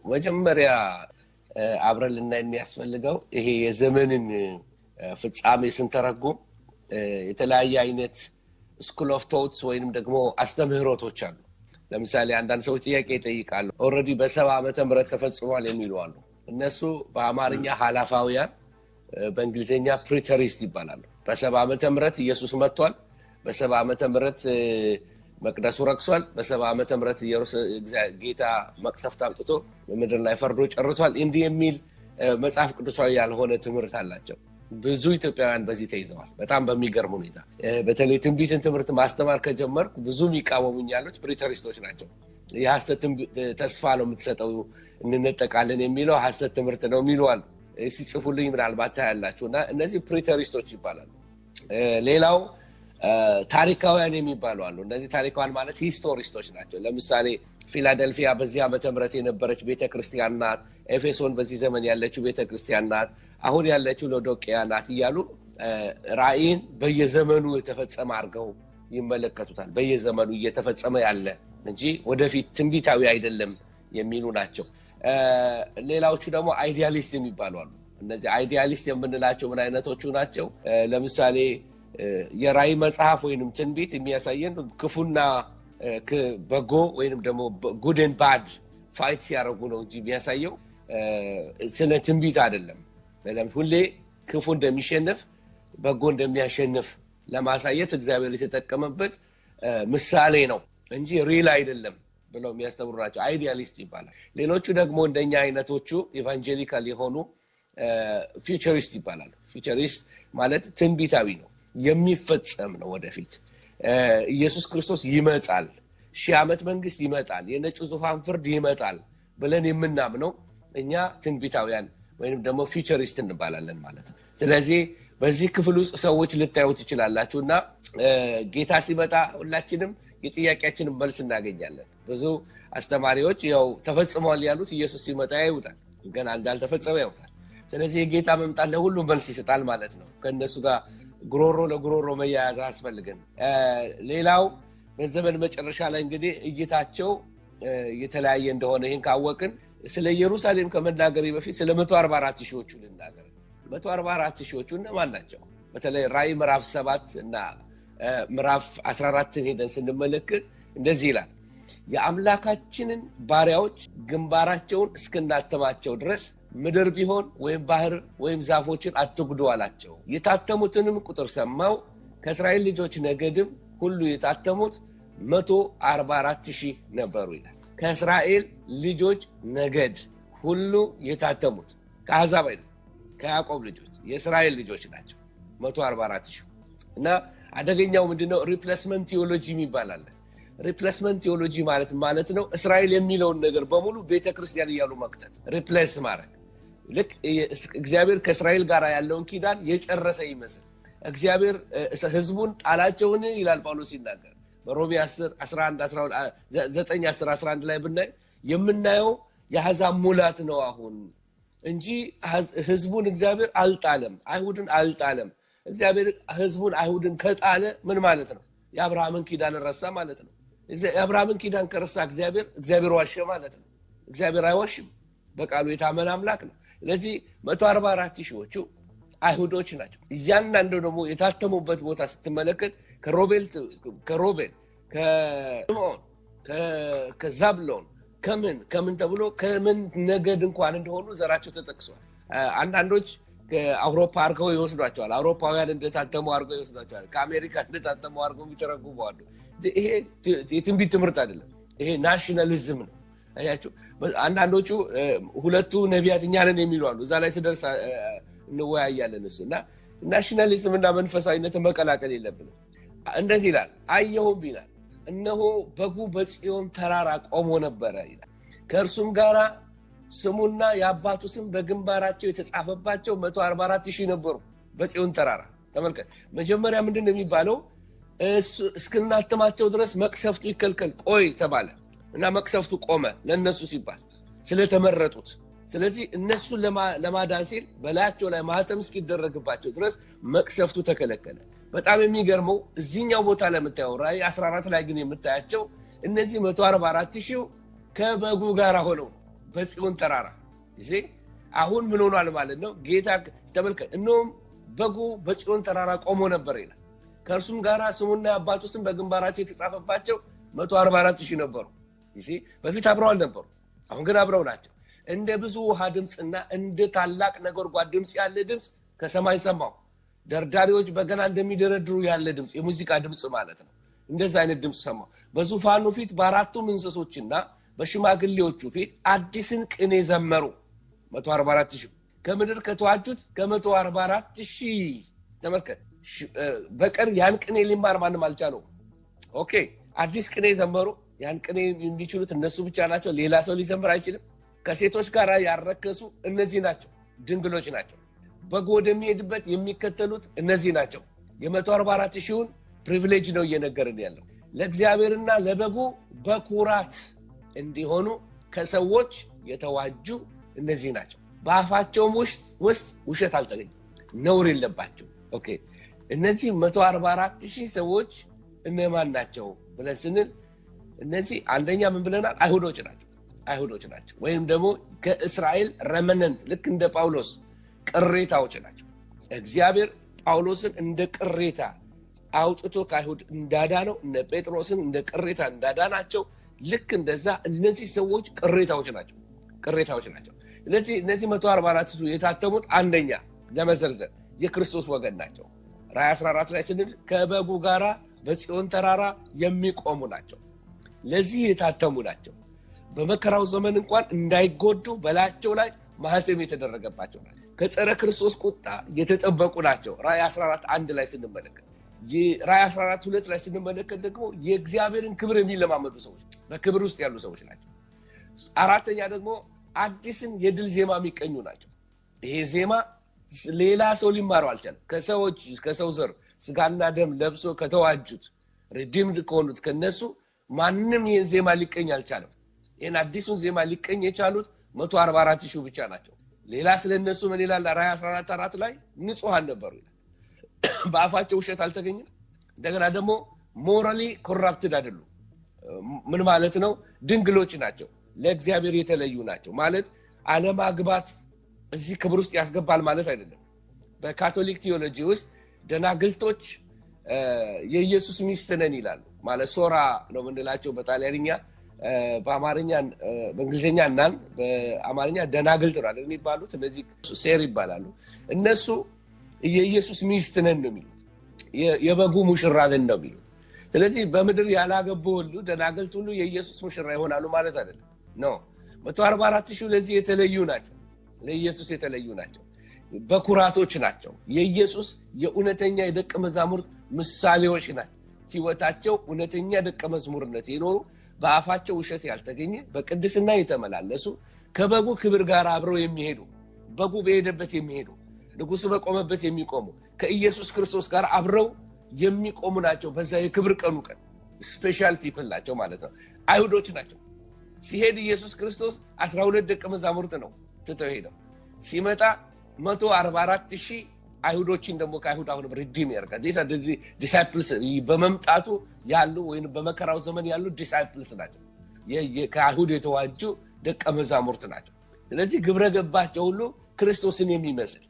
መጀመሪያ አብረልና የሚያስፈልገው ይሄ የዘመንን ፍጻሜ ስንተረጉም የተለያየ አይነት ስኩል ኦፍ ቶትስ ወይንም ደግሞ አስተምህሮቶች አሉ። ለምሳሌ አንዳንድ ሰዎች ጥያቄ ይጠይቃሉ። ኦሬዲ በ70 ዓመተ ምህረት ተፈጽሟል የሚሉ አሉ። እነሱ በአማርኛ ሐላፋውያን በእንግሊዘኛ ፕሪተሪስት ይባላሉ። በ70 ዓመተ ምህረት ኢየሱስ መጥቷል። በ70 ዓመተ ምህረት መቅደሱ ረክሷል። በ70 ዓመተ ምህረት ጌታ መቅሰፍት አምጥቶ በምድር ላይ ፈርዶ ጨርሷል። እንዲህ የሚል መጽሐፍ ቅዱሳዊ ያልሆነ ትምህርት አላቸው። ብዙ ኢትዮጵያውያን በዚህ ተይዘዋል። በጣም በሚገርም ሁኔታ በተለይ ትንቢትን ትምህርት ማስተማር ከጀመርኩ ብዙ የሚቃወሙኝ ያሉት ፕሪተሪስቶች ናቸው። የሐሰት ተስፋ ነው የምትሰጠው እንነጠቃለን የሚለው ሐሰት ትምህርት ነው የሚሉ አሉ። ሲጽፉልኝ ምናልባት ታያላችሁና እነዚህ ፕሪተሪስቶች ይባላሉ። ሌላው ታሪካውያን የሚባሉ አሉ። እነዚህ ታሪካውያን ማለት ሂስቶሪስቶች ናቸው። ለምሳሌ ፊላደልፊያ በዚህ ዓመተ ምህረት የነበረች ቤተክርስቲያን ናት። ኤፌሶን በዚህ ዘመን ያለችው ቤተክርስቲያን ናት። አሁን ያለችው ሎዶቅያ ናት እያሉ ራእይን በየዘመኑ የተፈጸመ አድርገው ይመለከቱታል። በየዘመኑ እየተፈጸመ ያለ እንጂ ወደፊት ትንቢታዊ አይደለም የሚሉ ናቸው። ሌላዎቹ ደግሞ አይዲያሊስት የሚባሉ አሉ። እነዚህ አይዲያሊስት የምንላቸው ምን አይነቶቹ ናቸው? ለምሳሌ የራእይ መጽሐፍ ወይንም ትንቢት የሚያሳየን ክፉና በጎ ወይንም ደግሞ ጉድ ኤንድ ባድ ፋይት ሲያደርጉ ነው እንጂ የሚያሳየው ስለ ትንቢት አይደለም። ሁሌ ክፉ እንደሚሸነፍ በጎ እንደሚያሸንፍ ለማሳየት እግዚአብሔር የተጠቀመበት ምሳሌ ነው እንጂ ሪል አይደለም ብለው የሚያስተምሩ ናቸው። አይዲያሊስት ይባላል። ሌሎቹ ደግሞ እንደኛ አይነቶቹ ኢቫንጀሊካል የሆኑ ፊውቸሪስት ይባላሉ። ፊውቸሪስት ማለት ትንቢታዊ ነው፣ የሚፈጸም ነው። ወደፊት ኢየሱስ ክርስቶስ ይመጣል፣ 1000 ዓመት መንግስት ይመጣል፣ የነጩ ዙፋን ፍርድ ይመጣል ብለን የምናምነው እኛ ትንቢታውያን ወይንም ደግሞ ፊውቸሪስት እንባላለን ማለት ነው። ስለዚህ በዚህ ክፍል ውስጥ ሰዎች ልታዩ ትችላላችሁና ጌታ ሲመጣ ሁላችንም የጥያቄያችንን መልስ እናገኛለን። ብዙ አስተማሪዎች ያው ተፈጽሟል ያሉት ኢየሱስ ሲመጣ ያዩታል፣ ገና እንዳልተፈጸመ ያዩታል። ስለዚህ የጌታ መምጣት ለሁሉ መልስ ይሰጣል ማለት ነው። ከነሱ ጋር ጉሮሮ ለጉሮሮ መያያዝ አያስፈልግም። ሌላው በዘመን መጨረሻ ላይ እንግዲህ እይታቸው የተለያየ እንደሆነ ይህን ካወቅን ስለ ኢየሩሳሌም ከመናገሬ በፊት ስለ 144 ሺዎቹ ልናገር። 144 ሺዎቹ እነማን ናቸው? በተለይ ራእይ ምዕራፍ 7 እና ምዕራፍ 14 ሄደን ስንመለከት እንደዚህ ይላል፣ የአምላካችንን ባሪያዎች ግንባራቸውን እስክናተማቸው ድረስ ምድር ቢሆን ወይም ባህር ወይም ዛፎችን አትጉዱ አላቸው። የታተሙትንም ቁጥር ሰማው። ከእስራኤል ልጆች ነገድም ሁሉ የታተሙት 144 ሺህ ነበሩ ይላል። ከእስራኤል ልጆች ነገድ ሁሉ የታተሙት ከአሕዛብ አይደለም፣ ከያዕቆብ ልጆች የእስራኤል ልጆች ናቸው 144 ሺህ። እና አደገኛው ምንድነው? ሪፕሌስመንት ቲዮሎጂ ይባላል። ሪፕሌስመንት ቲዮሎጂ ማለት ነው እስራኤል የሚለውን ነገር በሙሉ ቤተክርስቲያን እያሉ መክተት፣ ሪፕሌስ ማድረግ። ልክ እግዚአብሔር ከእስራኤል ጋር ያለውን ኪዳን የጨረሰ ይመስል እግዚአብሔር ህዝቡን ጣላቸውን ይላል ጳውሎስ ሲናገር በሮሜ 9:10-11 ላይ ብናይ የምናየው የአሕዛብ ሙላት ነው አሁን እንጂ ህዝቡን እግዚአብሔር አልጣለም፣ አይሁድን አልጣለም። እግዚአብሔር ህዝቡን አይሁድን ከጣለ ምን ማለት ነው? የአብርሃምን ኪዳን ረሳ ማለት ነው። የአብርሃምን ኪዳን ከረሳ እግዚአብሔር ዋሸ ማለት ነው። እግዚአብሔር አይዋሽም፣ በቃሉ የታመነ አምላክ ነው። ስለዚህ 144 ሺዎቹ አይሁዶች ናቸው። እያንዳንዱ ደግሞ የታተሙበት ቦታ ስትመለከት ከሮቤል፣ ከስምዖን፣ ከዛብሎን ከምን ተብሎ ከምን ነገድ እንኳን እንደሆኑ ዘራቸው ተጠቅሷል። አንዳንዶች ከአውሮፓ አድርገው ይወስዷቸዋል። አውሮፓውያን እንደታተሙ አድርገው ይወስዷቸዋል። ከአሜሪካ እንደታተሙ አድርገው የሚተረጉመዋሉ። ይሄ የትንቢት ትምህርት አይደለም፣ ይሄ ናሽናሊዝም ነው። አያችሁ፣ አንዳንዶቹ ሁለቱ ነቢያት እኛ ነን የሚሉ አሉ። እዛ ላይ ስደርስ እንወያያለን እሱ እና ናሽናሊዝም እና መንፈሳዊነት መቀላቀል የለብንም። እንደዚህ ይላል፣ አየሁም ይላል እነሆ በጉ በጽዮን ተራራ ቆሞ ነበረ ይላል። ከእርሱም ጋራ ስሙና የአባቱ ስም በግንባራቸው የተጻፈባቸው 144 ሺህ ነበሩ በጽዮን ተራራ። ተመልከት፣ መጀመሪያ ምንድን ነው የሚባለው? እስክናተማቸው ድረስ መቅሰፍቱ ይከልከል ቆይ ተባለ እና መቅሰፍቱ ቆመ ለነሱ ሲባል ስለተመረጡት። ስለዚህ እነሱን ለማዳን ሲል በላያቸው ላይ ማህተም እስኪደረግባቸው ድረስ መቅሰፍቱ ተከለከለ። በጣም የሚገርመው እዚህኛው ቦታ ላይ የምታየው ራእይ 14 ላይ ግን የምታያቸው እነዚህ 144 ሺህ ከበጉ ጋር ሆነው በጽዮን ተራራ ይዜ አሁን ምን ሆኗል ማለት ነው ጌታ ተመልከት እነሆም በጉ በጽዮን ተራራ ቆሞ ነበር ይላል ከእርሱም ጋር ስሙና አባቱ ስም በግንባራቸው የተጻፈባቸው 144,000 ነበሩ ይዜ በፊት አብረው አልነበሩ አሁን ግን አብረው ናቸው እንደ ብዙ ውሃ ድምጽና እንደ ታላቅ ነጎድጓድ ድምጽ ያለ ድምጽ ከሰማይ ሰማው ደርዳሪዎች በገና እንደሚደረድሩ ያለ ድምጽ የሙዚቃ ድምጽ ማለት ነው እንደዛ አይነት ድምጽ ሰማው በዙፋኑ ፊት በአራቱም እንስሶችና በሽማግሌዎቹ ፊት አዲስን ቅኔ ዘመሩ 144,000 ከምድር ከተዋጁት ከ144,000 ተመልከት በቀር ያን ቅኔ ሊማር ማንም አልቻለው ኦኬ አዲስ ቅኔ ዘመሩ ያን ቅኔ የሚችሉት እነሱ ብቻ ናቸው ሌላ ሰው ሊዘምር አይችልም ከሴቶች ጋር ያረከሱ እነዚህ ናቸው ድንግሎች ናቸው በጉ ወደሚሄድበት የሚከተሉት እነዚህ ናቸው የ144,000ን ፕሪቪሌጅ ነው እየነገርን ያለው ለእግዚአብሔርና ለበጉ በኩራት እንዲሆኑ ከሰዎች የተዋጁ እነዚህ ናቸው በአፋቸውም ውስጥ ውሸት አልተገኘም ነውር የለባቸው ኦኬ እነዚህ 144,000 ሰዎች እነማን ናቸው ብለን ስንል እነዚህ አንደኛ ምን ብለናል አይሁዶች ናቸው ወይም ደግሞ ከእስራኤል ረመነንት ልክ እንደ ጳውሎስ ቅሬታዎች ናቸው እግዚአብሔር ጳውሎስን እንደ ቅሬታ አውጥቶ ከአይሁድ እንዳዳነው እነ ጴጥሮስን እንደ ቅሬታ እንዳዳናቸው ልክ እንደዛ እነዚህ ሰዎች ቅሬታዎች ናቸው ስለዚህ እነዚህ 144 የታተሙት አንደኛ ለመዘርዘር የክርስቶስ ወገን ናቸው ራዕይ 14 ላይ ስንል ከበጉ ጋራ በጽዮን ተራራ የሚቆሙ ናቸው ለዚህ የታተሙ ናቸው በመከራው ዘመን እንኳን እንዳይጎዱ በላቸው ላይ ማህተም የተደረገባቸው ናቸው ከጸረ ክርስቶስ ቁጣ የተጠበቁ ናቸው ራዕይ 14 1 ላይ ስንመለከት ራዕይ 14 2 ላይ ስንመለከት ደግሞ የእግዚአብሔርን ክብር የሚለማመዱ ሰዎች በክብር ውስጥ ያሉ ሰዎች ናቸው አራተኛ ደግሞ አዲስን የድል ዜማ የሚቀኙ ናቸው ይሄ ዜማ ሌላ ሰው ሊማረው አልቻለም ከሰው ዘር ስጋና ደም ለብሶ ከተዋጁት ሪዲምድ ከሆኑት ከነሱ ማንንም ይህን ዜማ ሊቀኝ አልቻለም ይህን አዲሱን ዜማ ሊቀኝ የቻሉት 144,000 ብቻ ናቸው ሌላ ስለነሱ ምን ይላል ራዕይ 14 4 ላይ ንጹሃን ነበሩ በአፋቸው ውሸት አልተገኘም እንደገና ደግሞ ሞራሊ ኮራፕትድ አይደሉም ምን ማለት ነው ድንግሎች ናቸው ለእግዚአብሔር የተለዩ ናቸው ማለት አለማግባት እዚህ ክብር ውስጥ ያስገባል ማለት አይደለም በካቶሊክ ቲዮሎጂ ውስጥ ደናግልቶች የኢየሱስ ሚስት ነን ይላሉ ማለት ሶራ ነው ምንላቸው በጣሊያንኛ በአማርኛ በእንግሊዘኛ እናን በአማርኛ ደናግልት ነው አይደል የሚባሉት እነዚህ ሴር ይባላሉ እነሱ የኢየሱስ ሚስት ነን ነው የሚሉት የበጉ ሙሽራ ነን ነው የሚሉት ስለዚህ በምድር ያላገቡ ሁሉ ደናግልት ሁሉ የኢየሱስ ሙሽራ ይሆናሉ ማለት አይደለም ነው 144,000 ለዚህ የተለዩ ናቸው ለኢየሱስ የተለዩ ናቸው በኩራቶች ናቸው የኢየሱስ የእውነተኛ የደቀ መዛሙርት ምሳሌዎች ናቸው ህይወታቸው እውነተኛ ደቀ መዝሙርነት የኖሩ በአፋቸው ውሸት ያልተገኘ በቅድስና የተመላለሱ ከበጉ ክብር ጋር አብረው የሚሄዱ በጉ በሄደበት የሚሄዱ ንጉሱ በቆመበት የሚቆሙ ከኢየሱስ ክርስቶስ ጋር አብረው የሚቆሙ ናቸው በዛ የክብር ቀን ስፔሻል ፒፕል ናቸው ማለት ነው አይሁዶች ናቸው ሲሄድ ኢየሱስ ክርስቶስ 12 ደቀ መዛሙርት ነው ትተው ሄደው ሲመጣ 144,000 አይሁዶችን ደግሞ ከአይሁድ አሁን ሪዲም ያርጋል ዲሳይፕልስ በመምጣቱ ያሉ ወይንም በመከራው ዘመን ያሉ ዲሳይፕልስ ናቸው ከአይሁድ የተዋጁ ደቀ መዛሙርት ናቸው ስለዚህ ግብረ ገባቸው ሁሉ ክርስቶስን የሚመስል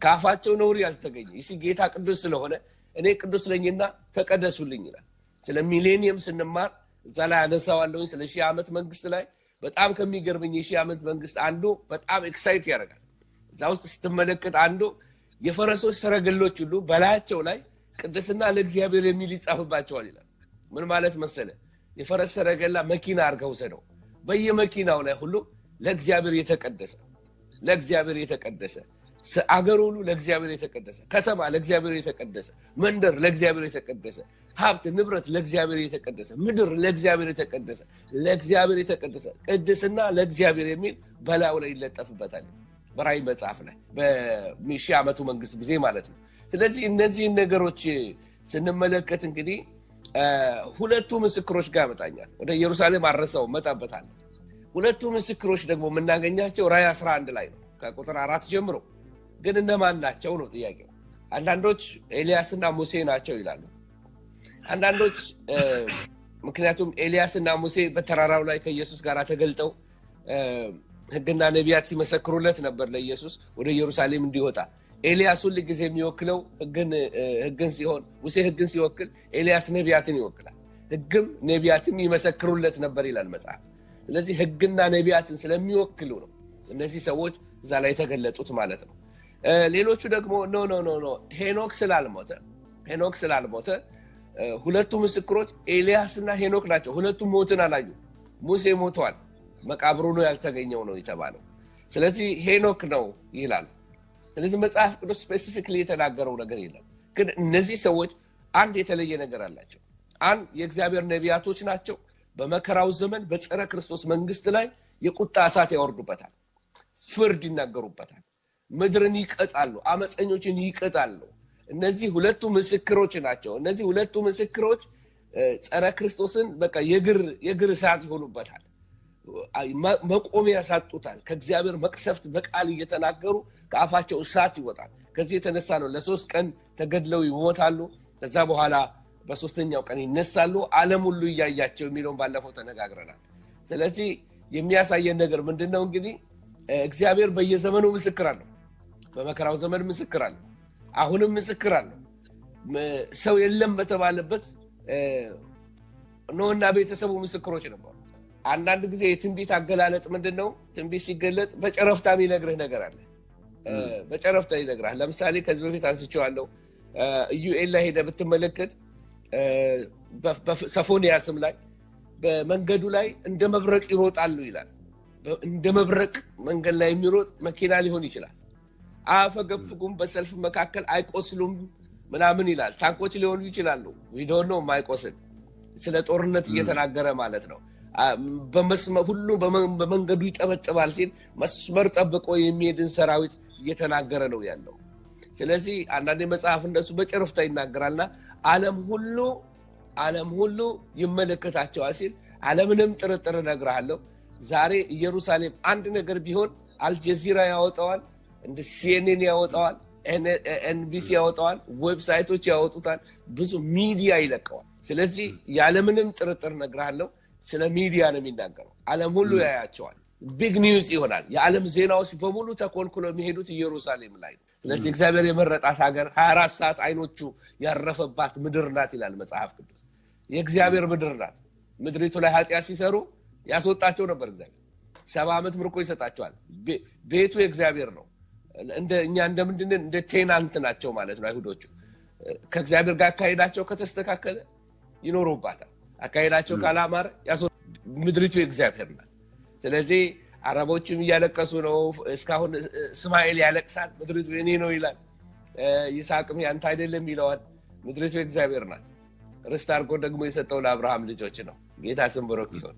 ካፋቸው ነውር ያልተገኘ ይሲ ጌታ ቅዱስ ስለሆነ እኔ ቅዱስ ነኝና ተቀደሱልኝ ይላል ስለ ሚሌኒየም ስንማር እዛ ላይ አነሳዋለሁ ስለ ሺህ ዓመት መንግስት ላይ በጣም ከሚገርመኝ የሺህ ዓመት መንግስት አንዱ በጣም ኤክሳይት ያደርጋል እዛ ውስጥ ስትመለከት አንዱ የፈረሶች ሰረገሎች ሁሉ በላያቸው ላይ ቅድስና ለእግዚአብሔር የሚል ይጻፍባቸዋል ይላል ምን ማለት መሰለ የፈረስ ሰረገላ መኪና አርገው ሰደው በየመኪናው ላይ ሁሉ ለእግዚአብሔር የተቀደሰ አገር ሁሉ ለእግዚአብሔር የተቀደሰ ከተማ ለእግዚአብሔር የተቀደሰ መንደር ለእግዚአብሔር የተቀደሰ ሀብት ንብረት ለእግዚአብሔር የተቀደሰ ምድር ለእግዚአብሔር የተቀደሰ ቅድስና ለእግዚአብሔር የሚል በላዩ ላይ ይለጠፍበታል በራዕይ መጽሐፍ ላይ በሺህ ዓመቱ መንግስት ጊዜ ማለት ነው ስለዚህ እነዚህ ነገሮች ስንመለከት እንግዲህ ሁለቱ ምስክሮች ጋር መጣኛል ወደ ኢየሩሳሌም አረሳው መጣበታል ሁለቱ ምስክሮች ደግሞ የምናገኛቸው ራዕይ 11 ላይ ነው ከቁጥር 4 ጀምሮ ግን እነማን ናቸው ነው ጥያቄው አንዳንዶች ኤልያስና ሙሴ ናቸው ይላሉ አንዳንዶች ምክንያቱም ኤልያስና ሙሴ በተራራው ላይ ከኢየሱስ ጋር ተገልጠው ህግና ነቢያት ሲመሰክሩለት ነበር ለኢየሱስ ወደ ኢየሩሳሌም እንዲወጣ። ኤልያስ ሁሉ ጊዜ የሚወክለው ህግን ሲሆን ሙሴ ህግን ሲወክል ኤልያስ ነቢያትን ይወክላል። ህግም ነቢያትም ይመሰክሩለት ነበር ይላል መጽሐፍ። ስለዚህ ህግና ነቢያትን ስለሚወክሉ ነው እነዚህ ሰዎች እዛ ላይ የተገለጡት ማለት ነው። ሌሎቹ ደግሞ ኖ ሄኖክ ስላልሞተ ሁለቱ ምስክሮች ኤልያስና ሄኖክ ናቸው። ሁለቱም ሞትን አላዩ። ሙሴ ሞቷል፣ መቃብሩ ነው ያልተገኘው ነው የተባለው። ስለዚህ ሄኖክ ነው ይላል። ስለዚህ መጽሐፍ ቅዱስ ስፔሲፊክሊ የተናገረው ነገር የለም። ግን እነዚህ ሰዎች አንድ የተለየ ነገር አላቸው። አንድ የእግዚአብሔር ነቢያቶች ናቸው። በመከራው ዘመን በጸረ ክርስቶስ መንግስት ላይ የቁጣ እሳት ያወርዱበታል፣ ፍርድ ይናገሩበታል፣ ምድርን ይቀጣሉ፣ አመፀኞችን ይቀጣሉ። እነዚህ ሁለቱ ምስክሮች ናቸው። እነዚህ ሁለቱ ምስክሮች ጸረ ክርስቶስን በቃ የግር እሳት ይሆኑበታል፣ መቆሚያ ያሳጡታል። ከእግዚአብሔር መቅሰፍት በቃል እየተናገሩ ከአፋቸው እሳት ይወጣል። ከዚህ የተነሳ ነው ለ3 ቀን ተገድለው ይሞታሉ። ከዛ በኋላ በሶስተኛው ቀን ይነሳሉ፣ ዓለም ሁሉ እያያቸው የሚለውን ባለፈው ተነጋግረናል። ስለዚህ የሚያሳየን ነገር ምንድነው? እንግዲህ እግዚአብሔር በየዘመኑ ምስክር አለው። በመከራው ዘመን ምስክር አለው፣ አሁንም ምስክር አለው። ሰው የለም በተባለበት ኖህና ቤተሰቡ ምስክሮች ነበሩ። አንዳንድ ጊዜ የትንቢት አገላለጥ ምንድነው? ትንቢት ሲገለጥ በጨረፍታ የሚነግርህ ነገር አለ። በጨረፍታ ይነግራል። ለምሳሌ ከዚህ በፊት አንስቼዋለሁ። ኢዩኤል ላይ ሄደህ ብትመለከት በሰፎንያስም ላይ በመንገዱ ላይ እንደ መብረቅ ይሮጣሉ ይላል። እንደ መብረቅ መንገድ ላይ የሚሮጥ መኪና ሊሆን ይችላል። አያፈገፍጉም፣ በሰልፍ መካከል አይቆስሉም ምናምን ይላል። ታንኮች ሊሆኑ ይችላሉ። ቪዲዮ ነው የማይቆስል፣ ስለ ጦርነት እየተናገረ ማለት ነው። በመስመር ሁሉ በመንገዱ ይጠበጥባል ሲል መስመር ጠብቆ የሚሄድን ሰራዊት እየተናገረ ነው ያለው። ስለዚህ አንዳንድ መጽሐፍ እንደሱ በጨረፍታ ይናገራልና ዓለም ሁሉ ይመለከታቸዋል ሲል ዓለምንም ጥርጥር እነግርሃለሁ። ዛሬ ኢየሩሳሌም አንድ ነገር ቢሆን አልጀዚራ ያወጣዋል፣ እንደ ሲኤንኤን ያወጣዋል፣ ኤንቢሲ ያወጣዋል፣ ዌብሳይቶች ያወጡታል፣ ብዙ ሚዲያ ይለቀዋል። ስለዚህ ያለምንም ጥርጥር እነግርሃለሁ ስለ ሚዲያ ነው የሚናገረው። ዓለም ሁሉ ያያቸዋል። ቢግ ኒውስ ይሆናል። የዓለም ዜናዎች በሙሉ ተኮልኩሎ የሚሄዱት ኢየሩሳሌም ላይ ነው። ስለዚህ እግዚአብሔር የመረጣት ሀገር 24 ሰዓት አይኖቹ ያረፈባት ምድር ናት ይላል መጽሐፍ ቅዱስ። የእግዚአብሔር ምድር ናት። ምድሪቱ ላይ ኃጢአት ሲሰሩ ያስወጣቸው ነበር እግዚአብሔር። 70 ዓመት ምርኮ ይሰጣቸዋል። ቤቱ የእግዚአብሔር ነው። እኛ እንደምንድን እንደ ቴናንት ናቸው ማለት ነው። አይሁዶቹ ከእግዚአብሔር ጋር አካሄዳቸው ከተስተካከለ ይኖሩባታል። አካሄዳቸው ካላማረ ምድሪቱ የእግዚአብሔር ናት። ስለዚህ አረቦችም እያለቀሱ ነው። እስካሁን እስማኤል ያለቅሳል፣ ምድሪቱ የኔ ነው ይላል። ይስሐቅም ያንተ አይደለም ይለዋል። ምድሪቱ የእግዚአብሔር ናት። ርስት አድርጎ ደግሞ የሰጠው ለአብርሃም ልጆች ነው። ጌታ ስም ብሩክ ይሁን።